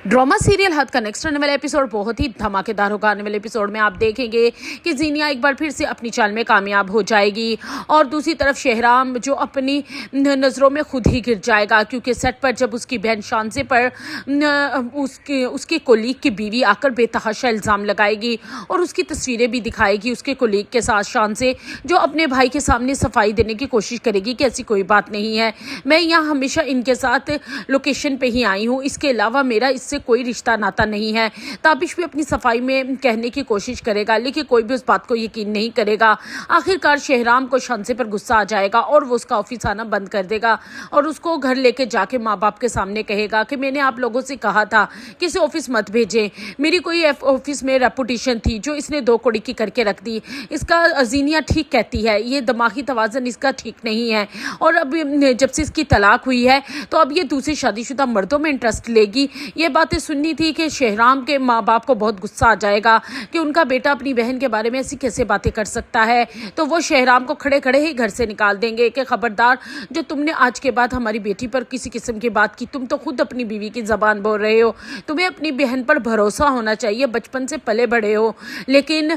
Drama serial हद का next आने वाला एपिसोड बहुत ही धमाकेदार होगा। आने वाले एपिसोड में आप देखेंगे कि जीनिया एक बार फिर से अपनी चाल में कामयाब हो जाएगी और दूसरी तरफ शहराम जो अपनी नज़रों में खुद ही गिर जाएगा, क्योंकि सेट पर जब उसकी बहन शांसे पर उसके कोलीग की बीवी आकर बेतहाशा इल्ज़ाम लगाएगी और उसकी तस्वीरें भी दिखाएगी उसके कोलीग के साथ, शांसे जो अपने भाई के सामने सफाई देने की कोशिश करेगी कि ऐसी कोई बात नहीं है, मैं यहाँ हमेशा इनके साथ लोकेशन पे ही आई हूँ, इसके अलावा मेरा इससे कोई रिश्ता नाता नहीं है। ताबिश भी अपनी सफाई में कहने की कोशिश करेगा, लेकिन कोई भी उस बात को यकीन नहीं करेगा। आखिरकार शहराम को शांसे पर गुस्सा आ जाएगा और वो उसका ऑफिस आना बंद कर देगा और उसको घर लेके जाके माँ बाप के सामने कहेगा कि मैंने आप लोगों से कहा था कि इसे ऑफिस मत भेजें, मेरी कोई ऑफिस में रेपुटेशन थी जो इसने दो कौड़ी की करके रख दी। इसका जीनिया ठीक कहती है, ये दिमागी तवाज़न इसका ठीक नहीं है और अब जब से इसकी तलाक हुई है तो अब ये दूसरे शादीशुदा मर्दों में इंटरेस्ट लेगी। ये बातें सुननी थी कि शहराम के माँ बाप को बहुत गुस्सा आ जाएगा कि उनका बेटा अपनी बहन के बारे में ऐसी कैसे बातें कर सकता है, तो वो शहराम को खड़े खड़े ही घर से निकाल देंगे कि खबरदार, जो तुमने आज के बाद हमारी बेटी पर किसी किस्म की बात की, तुम तो खुद अपनी बीवी की ज़बान बोल रहे हो, तुम्हें अपनी बहन पर भरोसा होना चाहिए, बचपन से पले बड़े हो। लेकिन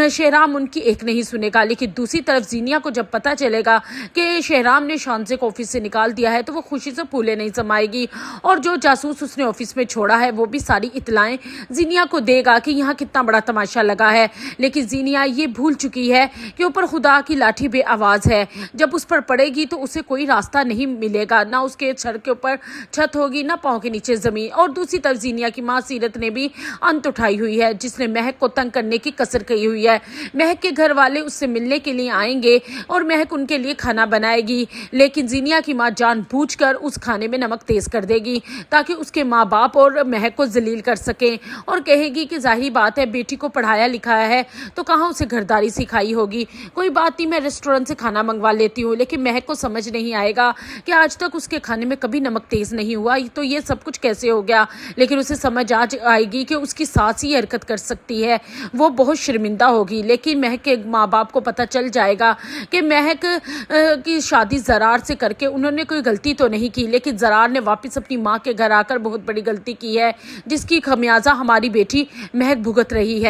शहराम उनकी एक नहीं सुनेगा। लेकिन दूसरी तरफ जीनिया को जब पता चलेगा कि शहराम ने शांसे को ऑफिस से निकाल दिया है तो वो खुशी से फूले नहीं समाएगी और जो जासूस उसने ऑफिस में छोड़ा है वो भी सारी इतलाएं जीनिया को देगा कि यहाँ कितना बड़ा तमाशा लगा है। लेकिन जीनिया ये भूल चुकी है कि ऊपर खुदा की लाठी बे आवाज़ है, जब उस पर पड़ेगी तो उसे कोई रास्ता नहीं मिलेगा, ना उसके सर के ऊपर छत होगी ना पाँव के नीचे ज़मीन। और दूसरी तरफ जीनिया की माँ सीरत ने भी अंत उठाई हुई है, जिसने महक को तंग करने की कसर कही हुई है। महक के घर वाले उससे मिलने के लिए आएंगे और महक उनके लिए खाना बनाएगी, लेकिन जीनिया की माँ जानबूझकर उस खाने में नमक तेज़ कर देगी ताकि उसके माँ बाप और महक को जलील कर सकें और कहेगी कि जाहिर बात है बेटी को पढ़ाया लिखाया है तो कहाँ उसे घरदारी सिखाई होगी, कोई बात नहीं मैं रेस्टोरेंट से खाना मंगवा लेती हूँ। लेकिन महक को समझ नहीं आएगा कि आज तक उसके खाने में कभी नमक तेज़ नहीं हुआ, तो ये सब कुछ कैसे हो गया। लेकिन उसे समझ आ आएगी कि उसकी सास ही हरकत कर सकती है, वो बहुत शर्मिंदा होगी। लेकिन महक के माँ बाप को पता चल जाएगा कि महक की शादी ज़रार से करके उन्होंने कोई गलती तो नहीं की, लेकिन ज़रार ने वापस अपनी माँ के घर आकर बहुत बड़ी गलती की है, जिसकी खमियाजा हमारी बेटी महक भुगत रही है।